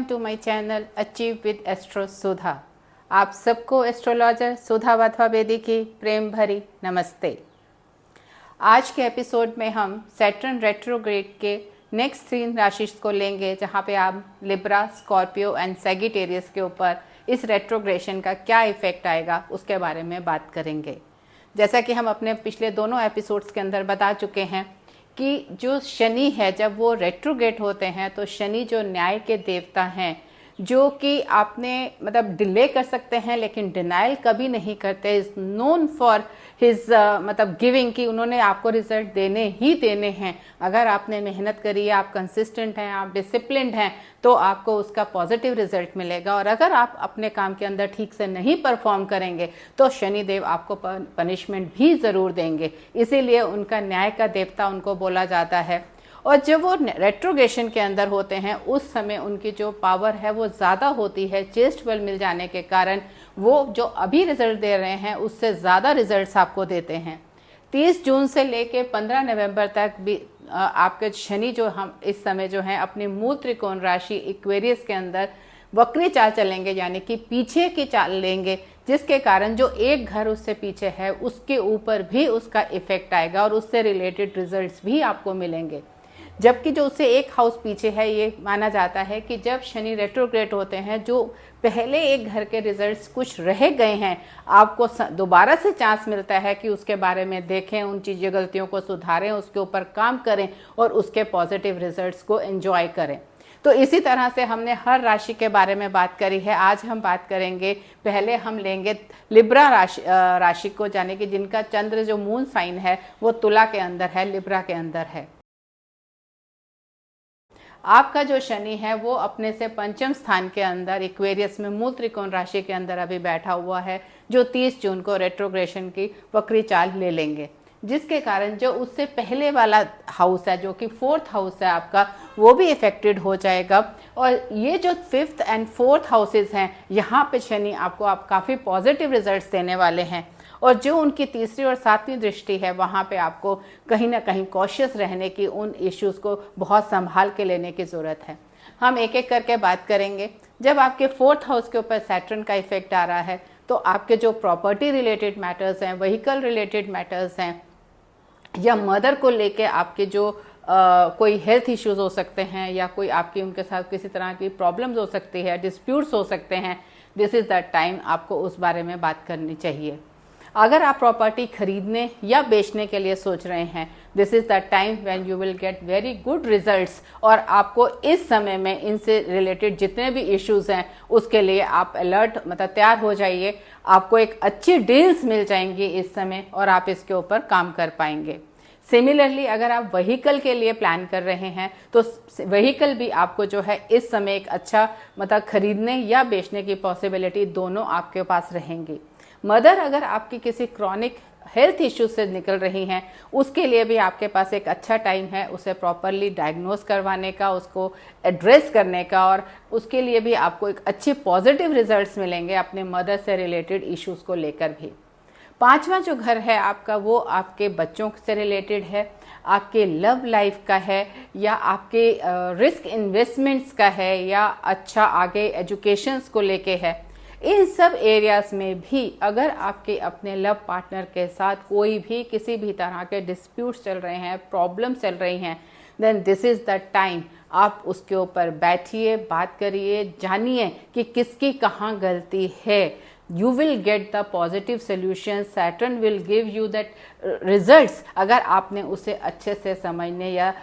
Welcome to my channel achieve with astro Sudha. आप सबको astrologer सुधा वाधवा बेदी की प्रेम भरी नमस्ते। आज के एपिसोड में हम सैटर्न रेट्रोग्रेड के नेक्स्ट 3 राशि को लेंगे, जहां पे आप लिब्रा, स्कॉर्पियो एंड सैगिटेरियस के ऊपर इस रेट्रोग्रेशन का क्या इफेक्ट आएगा उसके बारे में बात करेंगे। जैसा कि हम अपने पिछले दोनों एपिसोड्स के अंदर बता चुके हैं कि जो शनि है जब वो रेट्रोग्रेड होते हैं तो शनि जो न्याय के देवता हैं, जो कि आपने मतलब डिले कर सकते हैं लेकिन डिनाइल कभी नहीं करते, इज नोन फॉर हिज मतलब गिविंग, कि उन्होंने आपको रिजल्ट देने ही देने हैं। अगर आपने मेहनत करी है, आप कंसिस्टेंट हैं, आप डिसिप्लिन्ड हैं, तो आपको उसका पॉजिटिव रिजल्ट मिलेगा। और अगर आप अपने काम के अंदर ठीक से नहीं परफॉर्म करेंगे तो शनिदेव आपको पनिशमेंट भी ज़रूर देंगे। इसीलिए उनका न्याय का देवता उनको बोला जाता है। और जब वो रेट्रोग्रेशन के अंदर होते हैं उस समय उनकी जो पावर है वो ज़्यादा होती है। चेस्ट बल मिल जाने के कारण वो जो अभी रिजल्ट दे रहे हैं उससे ज़्यादा रिजल्ट्स आपको देते हैं। 30 जून से लेके 15 नवंबर तक भी आपके शनि जो हम इस समय जो है अपनी मूल त्रिकोण राशि इक्वेरियस के अंदर वक्री चाल चलेंगे, यानी कि पीछे की चाल लेंगे, जिसके कारण जो एक घर उससे पीछे है उसके ऊपर भी उसका इफेक्ट आएगा और उससे रिलेटेड रिजल्ट्स भी आपको मिलेंगे। जबकि जो उससे एक हाउस पीछे है, ये माना जाता है कि जब शनि रेट्रोग्रेड होते हैं, जो पहले एक घर के रिजल्ट्स कुछ रह गए हैं, आपको दोबारा से चांस मिलता है कि उसके बारे में देखें, उन चीज़ों गलतियों को सुधारें, उसके ऊपर काम करें और उसके पॉजिटिव रिजल्ट्स को एंजॉय करें। तो इसी तरह से हमने हर राशि के बारे में बात करी है। आज हम बात करेंगे, पहले हम लेंगे लिब्रा राशि को, यानी कि जिनका चंद्र जो मून साइन है वो तुला के अंदर है, लिब्रा के अंदर है। आपका जो शनि है वो अपने से पंचम स्थान के अंदर इक्वेरियस में मूल त्रिकोण राशि के अंदर अभी बैठा हुआ है, जो 30 जून को रेट्रोग्रेशन की वक्री चाल ले लेंगे, जिसके कारण जो उससे पहले वाला हाउस है जो कि 4th हाउस है आपका, वो भी इफेक्टेड हो जाएगा। और ये जो 5th एंड 4th हाउसेस हैं, यहाँ पे शनि आपको आप काफ़ी पॉजिटिव रिजल्ट्स देने वाले हैं। और जो उनकी तीसरी और 7वीं दृष्टि है, वहाँ पे आपको कहीं ना कहीं कॉशियस रहने की, उन इश्यूज़ को बहुत संभाल के लेने की ज़रूरत है। हम एक एक करके बात करेंगे। जब आपके 4th हाउस के ऊपर सैटर्न का इफेक्ट आ रहा है तो आपके जो प्रॉपर्टी रिलेटेड मैटर्स हैं, व्हीकल रिलेटेड मैटर्स हैं, या मदर को लेके आपके जो कोई हेल्थ इश्यूज हो सकते हैं, या कोई आपकी उनके साथ किसी तरह की प्रॉब्लम्स हो सकती है, डिस्प्यूट्स हो सकते हैं, दिस इज़ द टाइम आपको उस बारे में बात करनी चाहिए। अगर आप प्रॉपर्टी खरीदने या बेचने के लिए सोच रहे हैं, this is the time when you will get very good results. और आपको इस समय में इनसे रिलेटेड जितने भी इश्यूज़ हैं उसके लिए आप अलर्ट मतलब तैयार हो जाइए। आपको एक अच्छी डील्स मिल जाएंगी इस समय और आप इसके ऊपर काम कर पाएंगे। सिमिलरली अगर आप व्हीकल के लिए प्लान कर रहे हैं तो व्हीकल भी आपको जो है इस समय एक अच्छा मतलब खरीदने या बेचने की पॉसिबिलिटी दोनों आपके पास रहेंगी। मदर अगर आपकी किसी क्रॉनिक हेल्थ इश्यू से निकल रही हैं, उसके लिए भी आपके पास एक अच्छा टाइम है उसे प्रॉपरली डायग्नोज करवाने का, उसको एड्रेस करने का, और उसके लिए भी आपको एक अच्छी पॉजिटिव रिजल्ट्स मिलेंगे अपने मदर से रिलेटेड इश्यूज को लेकर भी। 5वां जो घर है आपका वो आपके बच्चों से रिलेटेड है, आपके लव लाइफ का है, या आपके रिस्क इन्वेस्टमेंट्स का है, या अच्छा आगे एजुकेशंस को लेके है। इन सब एरियाज में भी अगर आपके अपने लव पार्टनर के साथ कोई भी किसी भी तरह के डिस्प्यूट्स चल रहे हैं, प्रॉब्लम चल रही हैं, then this is the time आप उसके ऊपर बैठिए, बात करिए, जानिए कि किसकी कहाँ गलती है। You will get the positive solution, Saturn will give you that results अगर आपने उसे अच्छे से समझने या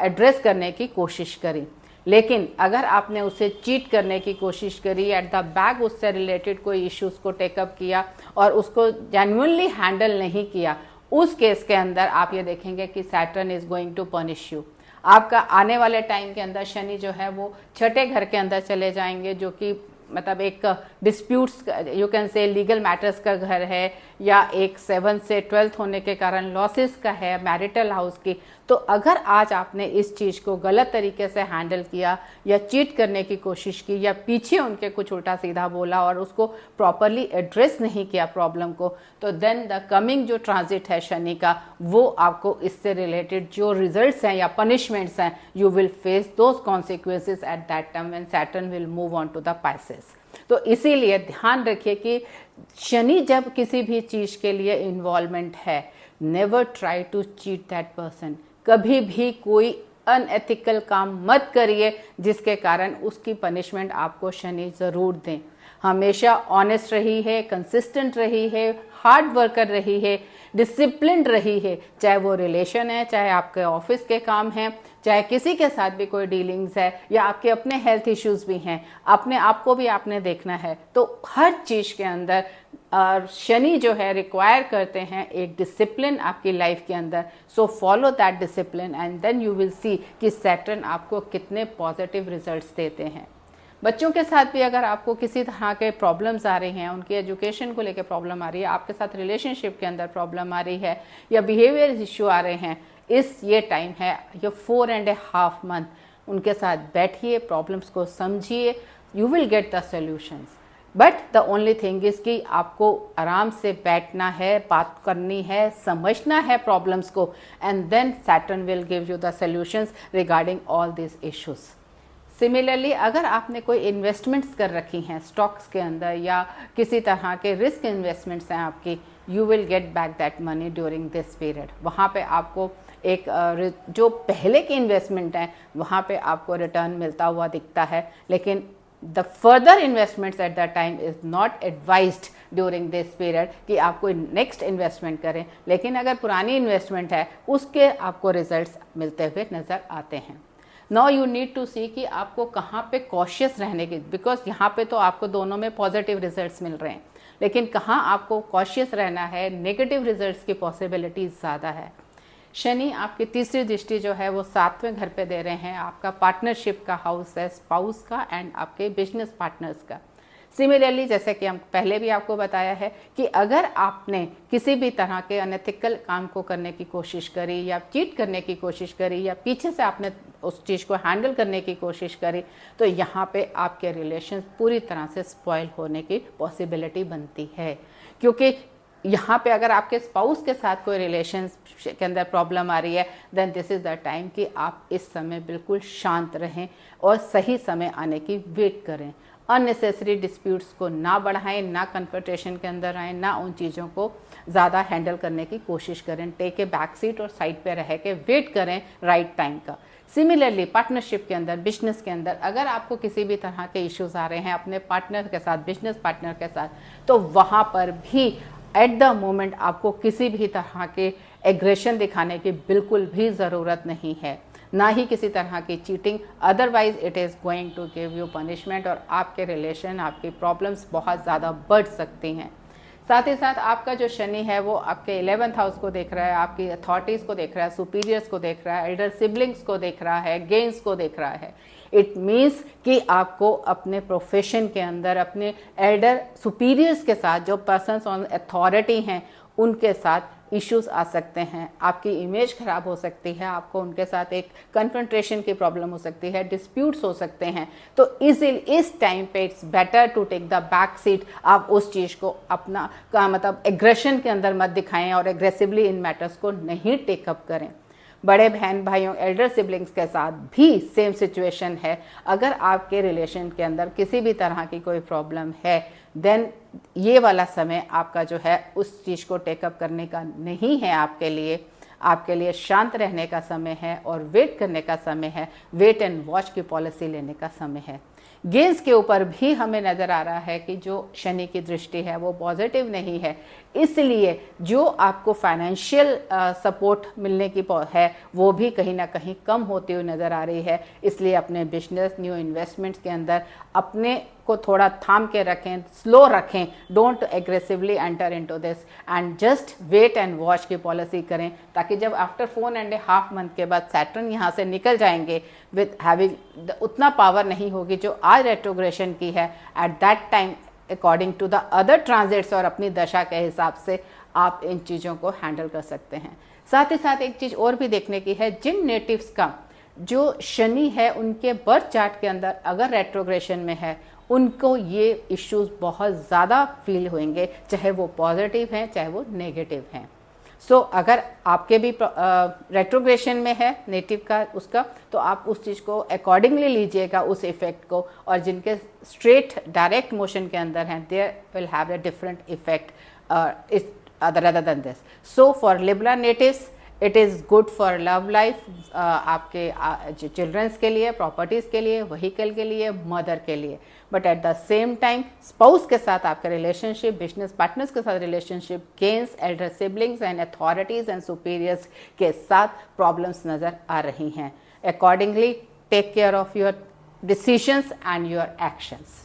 एड्रेस करने की कोशिश करी। लेकिन अगर आपने उसे चीट करने की कोशिश करी, एट द बैक उससे रिलेटेड कोई इश्यूज को टेकअप किया और उसको जेन्युइनली हैंडल नहीं किया, उस केस के अंदर आप ये देखेंगे कि Saturn is going to punish you. आपका आने वाले टाइम के अंदर शनि जो है वो 6ठे घर के अंदर चले जाएंगे, जो कि मतलब एक disputes, you can say legal matters का घर है, या एक 7 से 12th होने के कारण लॉसेस का है, मैरिटल हाउस की, तो अगर आज आपने इस चीज़ को गलत तरीके से हैंडल किया या चीट करने की कोशिश की या पीछे उनके कुछ उल्टा सीधा बोला और उसको प्रॉपरली एड्रेस नहीं किया प्रॉब्लम को, तो देन द कमिंग जो ट्रांजिट है शनि का, वो आपको इससे रिलेटेड जो रिजल्ट्स हैं या पनिशमेंट्स हैं, you will face those consequences at that time when Saturn will move on to the Pisces. तो इसीलिए ध्यान रखिए कि शनि जब किसी भी चीज़ के लिए इन्वॉल्वमेंट है, never try to cheat that person. कभी भी कोई अनएथिकल काम मत करिए जिसके कारण उसकी पनिशमेंट आपको शनि ज़रूर दें। हमेशा ऑनेस्ट रही है, कंसिस्टेंट रही है, हार्ड वर्कर रही है, डिसिप्लिन्ड रही है, चाहे वो रिलेशन है, चाहे आपके ऑफिस के काम हैं, चाहे किसी के साथ भी कोई डीलिंग्स है, या आपके अपने हेल्थ इश्यूज भी हैं, अपने आप को भी आपने देखना है। तो हर चीज़ के अंदर शनि जो है रिक्वायर करते हैं एक डिसिप्लिन आपकी लाइफ के अंदर। So follow that discipline and then you will see कि सैटर्न आपको कितने पॉजिटिव रिजल्ट्स देते हैं। बच्चों के साथ भी अगर आपको किसी तरह के प्रॉब्लम्स आ रही हैं, उनकी एजुकेशन को लेकर प्रॉब्लम आ रही है, आपके साथ रिलेशनशिप के अंदर प्रॉब्लम आ रही है, या बिहेवियर इश्यू आ रहे हैं, ये टाइम है, ये 4.5 मंथ उनके साथ बैठिए, प्रॉब्लम्स को समझिए, you will get the solutions. But the only thing is कि आपको आराम से बैठना है, बात करनी है, समझना है प्रॉब्लम्स को, and then Saturn will give you the solutions regarding all this issues. Similarly अगर आपने कोई इन्वेस्टमेंट्स कर रखी हैं स्टॉक्स के अंदर या किसी तरह के रिस्क इन्वेस्टमेंट्स हैं आपकी, you will get back that money during this period. वहाँ पे आपको एक जो पहले की इन्वेस्टमेंट है वहाँ पे आपको रिटर्न मिलता हुआ दिखता है, लेकिन the further investments at the time is not advised during this period कि आप कोई नेक्स्ट इन्वेस्टमेंट करें, लेकिन अगर पुरानी इन्वेस्टमेंट है उसके आपको रिजल्ट्स मिलते हुए नज़र आते हैं। नाउ यू नीड टू सी कि आपको कहाँ पे कॉशियस रहने की, बिकॉज यहाँ पे तो आपको दोनों में पॉजिटिव रिजल्ट्स मिल रहे हैं, लेकिन कहाँ आपको कॉशियस रहना है, नेगेटिव रिजल्ट्स की पॉसिबिलिटी ज़्यादा है। शनि आपकी तीसरी दृष्टि जो है वो 7वें घर पे दे रहे हैं, आपका पार्टनरशिप का हाउस है, स्पाउस का एंड आपके बिजनेस पार्टनर्स का। सिमिलरली जैसे कि हम पहले भी आपको बताया है कि अगर आपने किसी भी तरह के अनएथिकल काम को करने की कोशिश करी या चीट करने की कोशिश करी या पीछे से आपने उस चीज़ को हैंडल करने की कोशिश करी, तो यहाँ पे आपके रिलेशन पूरी तरह से स्पॉइल होने की पॉसिबिलिटी बनती है। क्योंकि यहाँ पे अगर आपके स्पाउस के साथ कोई रिलेशन के अंदर प्रॉब्लम आ रही है, then this is the time कि आप इस समय बिल्कुल शांत रहें और सही समय आने की वेट करें। अननेसेसरी डिस्प्यूट्स को ना बढ़ाएं, ना कन्फ्रंटेशन के अंदर आएँ, ना उन चीज़ों को ज़्यादा हैंडल करने की कोशिश करें। टेक ए बैक सीट और साइड पे रह के वेट करें राइट टाइम का। सिमिलरली पार्टनरशिप के अंदर, बिजनेस के अंदर अगर आपको किसी भी तरह के इश्यूज आ रहे हैं अपने पार्टनर के साथ, बिजनेस पार्टनर के साथ, तो वहाँ पर भी एट द मोमेंट आपको किसी भी तरह के एग्रेशन दिखाने की बिल्कुल भी ज़रूरत नहीं है, ना ही किसी तरह की cheating, otherwise it is going to give you punishment और आपके रिलेशन, आपकी प्रॉब्लम्स बहुत ज़्यादा बढ़ सकती हैं। साथ ही साथ आपका जो शनि है वो आपके 11th हाउस को देख रहा है, आपकी अथॉरिटीज़ को देख रहा है, सुपीरियर्स को देख रहा है, एल्डर सिबलिंग्स को देख रहा है, गेन्स को देख रहा है। इट मीन्स कि आपको अपने प्रोफेशन के अंदर अपने एल्डर सुपीरियर्स के साथ, जो पर्सन्स ऑन अथॉरिटी हैं, उनके साथ इश्यूज आ सकते हैं, आपकी इमेज खराब हो सकती है, आपको उनके साथ एक कन्फ्रंटेशन की प्रॉब्लम हो सकती है, डिस्प्यूट्स हो सकते हैं। तो इस टाइम पे it's better to take the back seat. आप उस चीज़ को अपना मतलब एग्रेशन के अंदर मत दिखाएं और एग्रेसिवली इन मैटर्स को नहीं टेकअप करें। बड़े बहन भाइयों, एल्डर सिबलिंग्स के साथ भी सेम सिचुएशन है। अगर आपके रिलेशन के अंदर किसी भी तरह की कोई प्रॉब्लम है, देन ये वाला समय आपका जो है उस चीज़ को टेकअप करने का नहीं है। आपके लिए शांत रहने का समय है और वेट करने का समय है, वेट एंड वॉच की पॉलिसी लेने का समय है। गेंस के ऊपर भी हमें नज़र आ रहा है कि जो शनि की दृष्टि है वो पॉजिटिव नहीं है, इसलिए जो आपको फाइनेंशियल सपोर्ट मिलने की है वो भी कहीं ना कहीं कम होती हुई नज़र आ रही है। इसलिए अपने बिजनेस, न्यू इन्वेस्टमेंट्स के अंदर अपने को थोड़ा थाम के रखें, स्लो रखें, don't aggressively enter into this and just wait and watch की पॉलिसी करें, ताकि जब आफ्टर 4.5 मंथ के बाद सैटर्न यहाँ से निकल जाएंगे विथ हैविंग उतना पावर नहीं होगी जो आज रेट्रोग्रेशन की है, at that time according to the other transits और अपनी दशा के हिसाब से आप इन चीज़ों को हैंडल कर सकते हैं। साथ ही साथ एक चीज़ और भी देखने की है, जिन नेटिव्स का जो शनि है उनके बर्थ चार्ट के अंदर अगर रेट्रोग्रेशन में है, उनको ये इश्यूज बहुत ज़्यादा फील होंगे, चाहे वो पॉजिटिव हैं चाहे वो नेगेटिव हैं। सो अगर आपके भी रेट्रोग्रेशन में है नेटिव का उसका, तो आप उस चीज़ को अकॉर्डिंगली लीजिएगा उस इफेक्ट को, और जिनके स्ट्रेट डायरेक्ट मोशन के अंदर हैं there will have a different effect other than this. So for Libra natives it is good for love life, आपके चिल्ड्रंस के लिए, प्रॉपर्टीज के लिए, व्हीकल के लिए, मदर के लिए, but at the same time spouse के साथ आपका रिलेशनशिप, बिजनेस पार्टनर्स के साथ relationship, gains elder siblings and authorities and superiors के साथ प्रॉब्लम्स नजर आ रही हैं। Accordingly take care of your decisions and your actions.